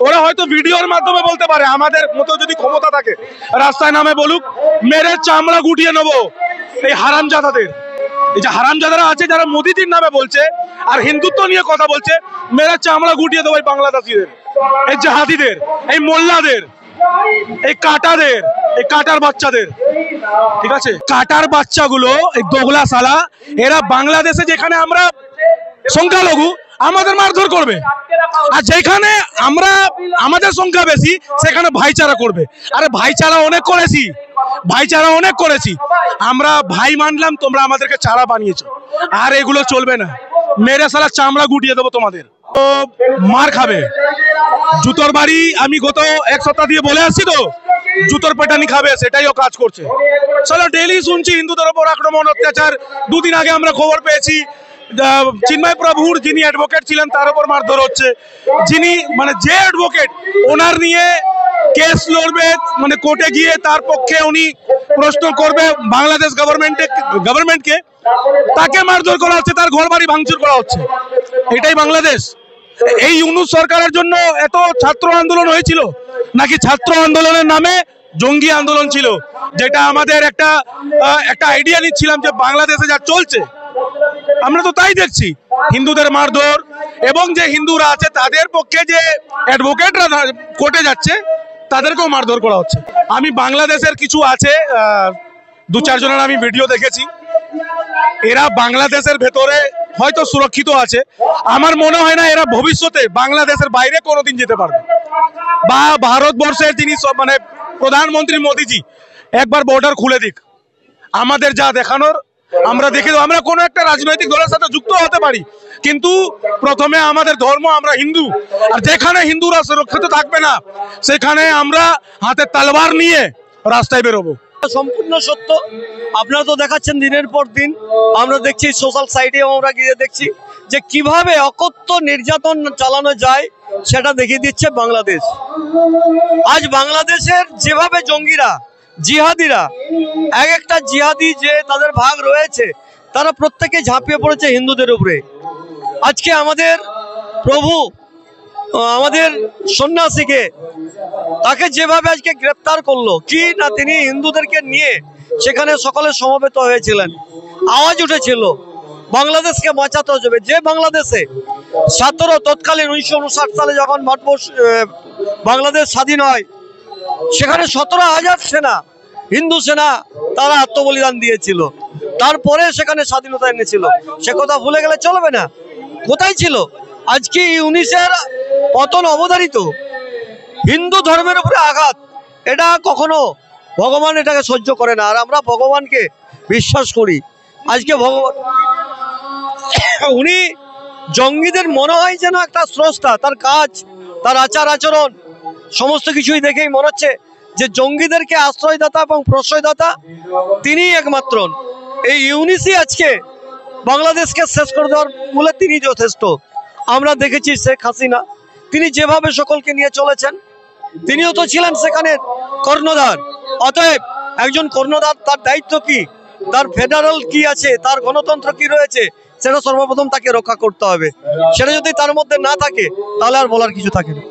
ওরা হয়তো ভিডিওর মাধ্যমে বলতে পারে, আমাদের মতো যদি ক্ষমতা থাকে রাস্তায় নামে বলুক মেরে চামড়া গুটিয়ে নেবো এই হারামজাদাদের। এই যে হারামজাদারা আছে যারা মোদিজির নামে বলছে আর হিন্দুত্ব নিয়ে কথা বলছে, মেরে চামড়া গুটিয়ে দেবো এই বাংলাদেশিদের, এই জাহাদিদের, এই মোল্লাদের, এই কাটাদের, এই কাটার বাচ্চাদের। ঠিক আছে, কাটার বাচ্চাগুলো, এই দোগলা সালা, এরা বাংলাদেশে যেখানে আমরা সংখ্যালঘু আমাদের মারধর করবে, আর যেখানে আমরা আমাদের সংখ্যা বেশি সেখানে ভাইচারা করবে। আরে ভাইচারা অনেক করেছি, ভাইচারা অনেক করেছি, আমরা ভাই মানলাম, তোমরা আমাদেরকে চারা বানিয়েছো। আর এগুলো চলবে না, মেরে সালা চামড়া গুটিয়ে দেবো তোমাদের। তো মার খাবে, জুতোর বাড়ি আমি গত এক সপ্তাহ দিয়ে বলে আসছি তো, জুতোর পেটানি খাবে, সেটাই ও কাজ করছে। চলো ডেইলি শুনছি হিন্দুদের ওপর আক্রমণ, অত্যাচার। দুদিন আগে আমরা খবর পেয়েছি চিন্ময় প্রভুর যিনি অ্যাডভোকেট ছিলেন তার উপর মারধর হচ্ছে। যিনি মানে যে অ্যাডভোকেট ওনার নিয়ে কেস লড়বে, মানে কোর্টে গিয়ে তার পক্ষে উনি প্রশ্ন করবে বাংলাদেশ গভর্নমেন্টকে, তাকে মারধর করা হচ্ছে, তার ঘর বাড়ি ভাঙচুর করা হচ্ছে। এটাই বাংলাদেশ? এই ইউনূস সরকারের জন্য এত ছাত্র আন্দোলন হয়েছিল নাকি ছাত্র আন্দোলনের নামে জঙ্গি আন্দোলন ছিল? যেটা আমাদের একটা আইডিয়া নিচ্ছিলাম যে বাংলাদেশে যা চলছে আমরা তো তাই দেখছি, হিন্দুদের মারধর, এবং যে হিন্দুরা আছে তাদের পক্ষে যে অ্যাডভোকেটরা কোর্টে যাচ্ছে তাদেরকেও মারধর করা হচ্ছে। আমি বাংলাদেশের কিছু আছে দু চারজনের আমি ভিডিও দেখেছি, এরা বাংলাদেশের ভেতরে হয়তো সুরক্ষিত আছে, আমার মনে হয় না এরা ভবিষ্যতে বাংলাদেশের বাইরে কোনোদিন যেতে পারবে। বা ভারতবর্ষের যিনি মানে প্রধানমন্ত্রী মোদিজি একবার বর্ডার খুলে দিক, আমাদের যা দেখানোর আমরা দেখে দেবো। আমরা কোনো একটা রাজনৈতিক দলের সাথে যুক্ত হতে পারি, কিন্তু প্রথমে আমাদের ধর্ম, আমরা হিন্দু, আর যেখানে হিন্দুরা সুরক্ষিত থাকবে না সেখানে আমরা হাতে তলোয়ার নিয়ে রাস্তায় বেরোবো। সম্পূর্ণ সত্য। আপনারা তো দেখাচ্ছেন দিনের পর দিন, আমরা দেখছি সোশ্যাল সাইটেও আমরা গিয়ে দেখছি যে কিভাবে অকথ্য নির্যাতন চালানো যায়, সেটা দেখিয়ে দিচ্ছে বাংলাদেশ। আজ বাংলাদেশের যেভাবে জঙ্গিরা, জিহাদিরা, এক একটা জিহাদি যে তাদের ভাগ রয়েছে, তারা প্রত্যেকে ঝাঁপিয়ে পড়েছে হিন্দুদের উপরে। আজকে আমাদের প্রভু, আমাদের সন্ন্যাসীকে, তাকে যেভাবে আজকে গ্রেপ্তার করলো, কি না তিনি হিন্দুদেরকে নিয়ে সেখানে সকলে সমবেত হয়েছিলেন, আওয়াজ উঠেছিল বাংলাদেশকে বাঁচাতে হবে। যে বাংলাদেশে তৎকালীন 1959 সালে যখন বাংলাদেশ স্বাধীন হয়, সেখানে 17,000 সেনা, হিন্দু সেনা, তারা আত্মবলিদান দিয়েছিল, তারপরে সেখানে স্বাধীনতা এনেছিল। সে কথা ভুলে গেলে চলবে না। কোথায় ছিল? আজকে 19-এর পতন অবধারিত হিন্দু ধর্মের উপরে আঘাত, এটা কখনো ভগবান এটাকে সহ্য করে না। আর আমরা ভগবানকে বিশ্বাস করি। আজকে ভগবান, উনি জঙ্গিদের মনে হয় যেন একটা স্রষ্টা, তার কাজ, তার আচার আচরণ সমস্ত কিছুই দেখেই মনে হচ্ছে যে জঙ্গিদেরকে আশ্রয়দাতা এবং প্রশ্রয়দাতা তিনিই একমাত্র। এই ইউনিসই আজকে বাংলাদেশকে শেষ করে দেওয়ার বলে তিনি যথেষ্ট। আমরা দেখেছি শেখ হাসিনা, তিনি যেভাবে সকলকে নিয়ে চলেছেন, তিনিও তো ছিলেন সেখানে কর্ণধার। অতএব একজন কর্ণধার, তার দায়িত্ব কি, তার ফেডারেল কি আছে, তার গণতন্ত্র কি রয়েছে, সেটা সর্বপ্রথম তাকে রক্ষা করতে হবে। সেটা যদি তার মধ্যে না থাকে তাহলে আর বলার কিছু থাকে না।